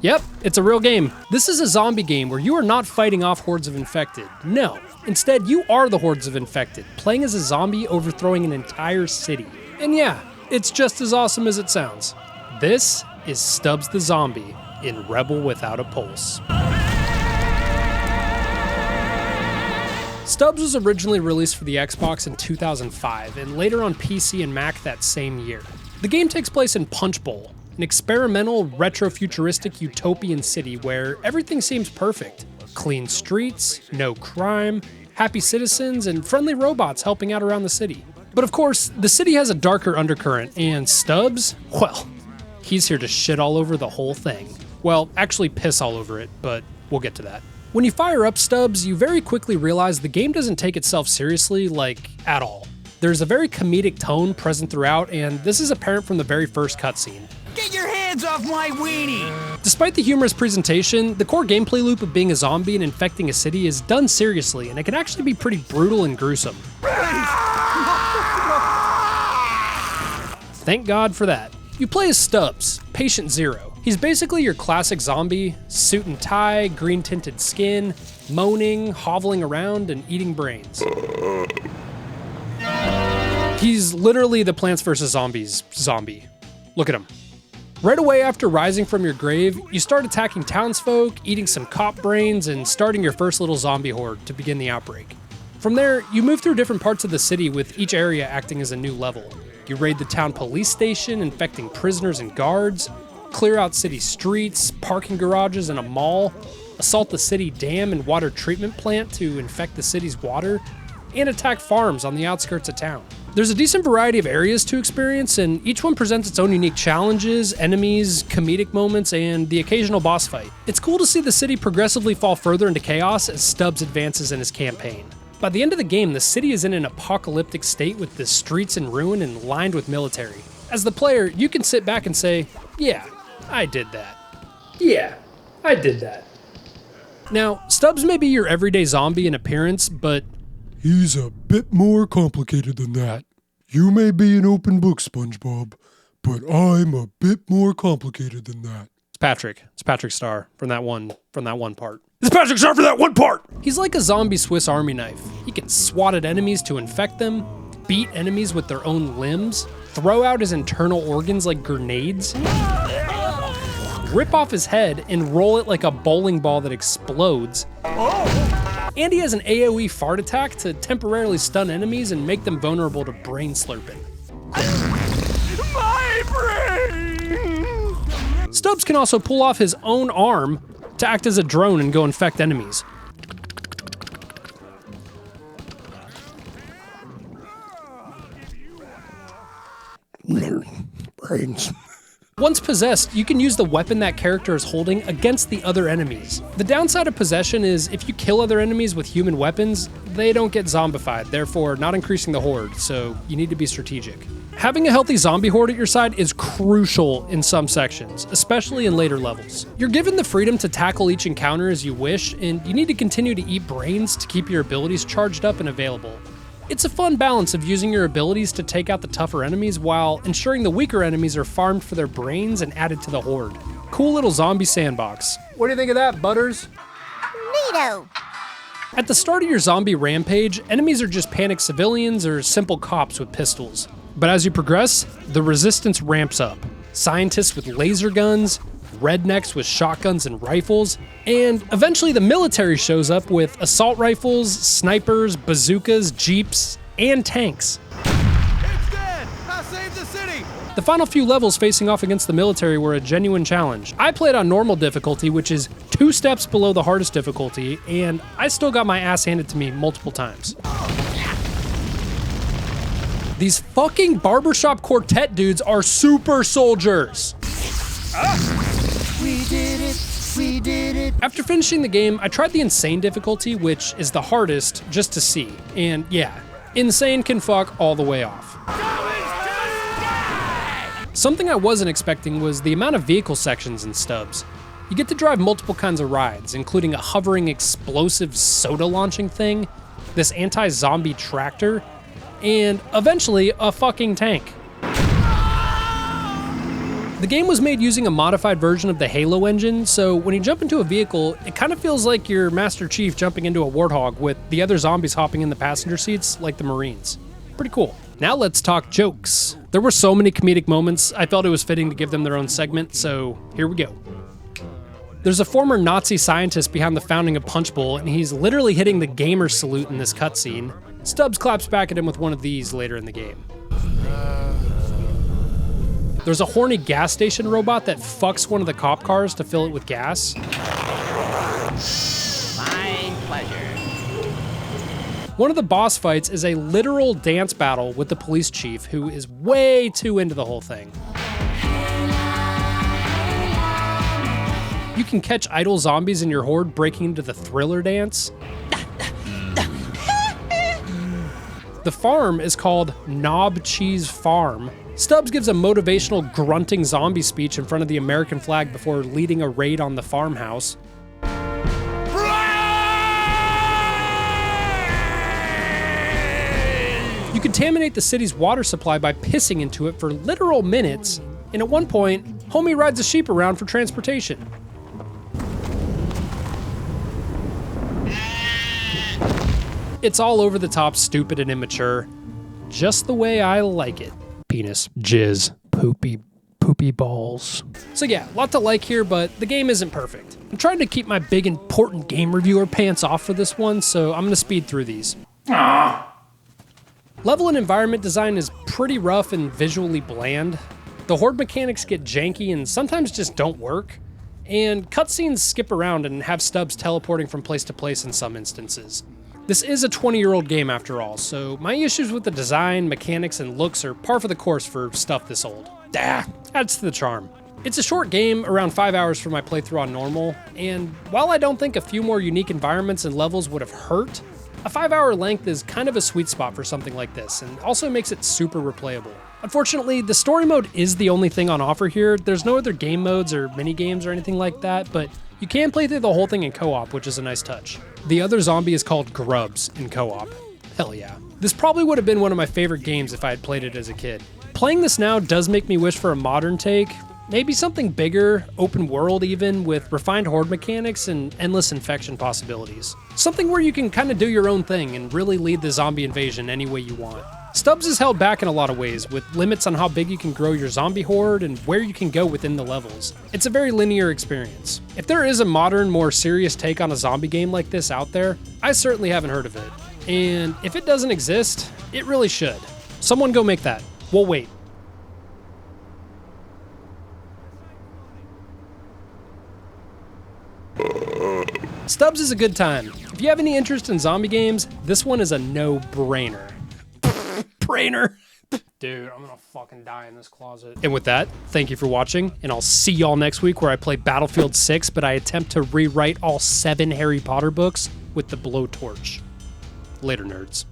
Yep, it's a real game. This is a zombie game where you are not fighting off hordes of infected. No, instead you are the hordes of infected, playing as a zombie overthrowing an entire city. And yeah, it's just as awesome as it sounds. This is Stubbs the Zombie in Rebel Without a Pulse. Stubbs was originally released for the Xbox in 2005 and later on PC and Mac that same year. The game takes place in Punch Bowl, an experimental, retro-futuristic utopian city where everything seems perfect. Clean streets, no crime, happy citizens, and friendly robots helping out around the city. But of course, the city has a darker undercurrent, and Stubbs, well, he's here to shit all over the whole thing. Well, actually piss all over it, but we'll get to that. When you fire up Stubbs, you very quickly realize the game doesn't take itself seriously, like, at all. There's a very comedic tone present throughout, and this is apparent from the very first cutscene. Get your hands off my weenie! Despite the humorous presentation, the core gameplay loop of being a zombie and infecting a city is done seriously, and it can actually be pretty brutal and gruesome. Thank God for that. You play as Stubbs, Patient Zero. He's basically your classic zombie, suit and tie, green-tinted skin, moaning, hoveling around, and eating brains. He's literally the Plants vs. Zombies zombie. Look at him. Right away after rising from your grave, you start attacking townsfolk, eating some cop brains, and starting your first little zombie horde to begin the outbreak. From there, you move through different parts of the city with each area acting as a new level. You raid the town police station, infecting prisoners and guards, clear out city streets, parking garages and a mall, assault the city dam and water treatment plant to infect the city's water, and attack farms on the outskirts of town. There's a decent variety of areas to experience, and each one presents its own unique challenges, enemies, comedic moments, and the occasional boss fight. It's cool to see the city progressively fall further into chaos as Stubbs advances in his campaign. By the end of the game, the city is in an apocalyptic state with the streets in ruin and lined with military. As the player, you can sit back and say, yeah, I did that. Yeah, I did that. Now, Stubbs may be your everyday zombie in appearance, but he's a bit more complicated than that. You may be an open book, SpongeBob, but I'm a bit more complicated than that. It's Patrick Star from that one part. It's Patrick Star for that one part! He's like a zombie Swiss Army knife. He can swat at enemies to infect them, beat enemies with their own limbs, throw out his internal organs like grenades, rip off his head and roll it like a bowling ball that explodes. And he has an AoE fart attack to temporarily stun enemies and make them vulnerable to brain slurping. My brain! Stubbs can also pull off his own arm to act as a drone and go infect enemies. Brains. Once possessed, you can use the weapon that character is holding against the other enemies. The downside of possession is if you kill other enemies with human weapons, they don't get zombified, therefore not increasing the horde, so you need to be strategic. Having a healthy zombie horde at your side is crucial in some sections, especially in later levels. You're given the freedom to tackle each encounter as you wish, and you need to continue to eat brains to keep your abilities charged up and available. It's a fun balance of using your abilities to take out the tougher enemies while ensuring the weaker enemies are farmed for their brains and added to the horde. Cool little zombie sandbox. What do you think of that, Butters? Neato. At the start of your zombie rampage, enemies are just panicked civilians or simple cops with pistols. But as you progress, the resistance ramps up. Scientists with laser guns, rednecks with shotguns and rifles, and eventually the military shows up with assault rifles, snipers, bazookas, jeeps, and tanks. It's dead! I saved the city! The final few levels facing off against the military were a genuine challenge. I played on normal difficulty, which is 2 steps below the hardest difficulty, and I still got my ass handed to me multiple times. These fucking barbershop quartet dudes are super soldiers. We did it! We did it! After finishing the game, I tried the insane difficulty, which is the hardest, just to see. And yeah, insane can fuck all the way off. Something I wasn't expecting was the amount of vehicle sections in Stubbs. You get to drive multiple kinds of rides, including a hovering explosive soda launching thing, this anti-zombie tractor, and eventually a fucking tank. The game was made using a modified version of the Halo engine, so when you jump into a vehicle, it kind of feels like you're Master Chief jumping into a Warthog with the other zombies hopping in the passenger seats like the Marines. Pretty cool. Now let's talk jokes. There were so many comedic moments, I felt it was fitting to give them their own segment, so here we go. There's a former Nazi scientist behind the founding of Punchbowl, and he's literally hitting the gamer salute in this cutscene. Stubbs claps back at him with one of these later in the game. There's a horny gas station robot that fucks one of the cop cars to fill it with gas. My pleasure. One of the boss fights is a literal dance battle with the police chief, who is way too into the whole thing. You can catch idle zombies in your horde breaking into the Thriller dance. The farm is called Knob Cheese Farm. Stubbs gives a motivational grunting zombie speech in front of the American flag before leading a raid on the farmhouse. You contaminate the city's water supply by pissing into it for literal minutes, and at one point, homie rides a sheep around for transportation. It's all over the top, stupid, and immature. Just the way I like it. Penis, jizz, poopy balls. So yeah, a lot to like here, but the game isn't perfect. I'm trying to keep my big important game reviewer pants off for this one, so I'm gonna speed through these. Level and environment design is pretty rough and visually bland. The horde mechanics get janky and sometimes just don't work. And cutscenes skip around and have Stubbs teleporting from place to place in some instances. This is a 20-year-old game after all, so my issues with the design, mechanics, and looks are par for the course for stuff this old. Adds to the charm. It's a short game, around 5 hours for my playthrough on normal, and while I don't think a few more unique environments and levels would have hurt, a 5-hour length is kind of a sweet spot for something like this, and also makes it super replayable. Unfortunately, the story mode is the only thing on offer here. There's no other game modes or mini games or anything like that, but you can play through the whole thing in co-op, which is a nice touch. The other zombie is called Grubs in co-op. Hell yeah. This probably would have been one of my favorite games if I had played it as a kid. Playing this now does make me wish for a modern take, maybe something bigger, open world even, with refined horde mechanics and endless infection possibilities. Something where you can kind of do your own thing and really lead the zombie invasion any way you want. Stubbs is held back in a lot of ways, with limits on how big you can grow your zombie horde and where you can go within the levels. It's a very linear experience. If there is a modern, more serious take on a zombie game like this out there, I certainly haven't heard of it. And if it doesn't exist, it really should. Someone go make that. We'll wait. Stubbs is a good time. If you have any interest in zombie games, this one is a no-brainer. Dude, I'm gonna fucking die in this closet. And with that, thank you for watching, and I'll see y'all next week where I play Battlefield 6, but I attempt to rewrite all 7 Harry Potter books with the blowtorch. Later, nerds.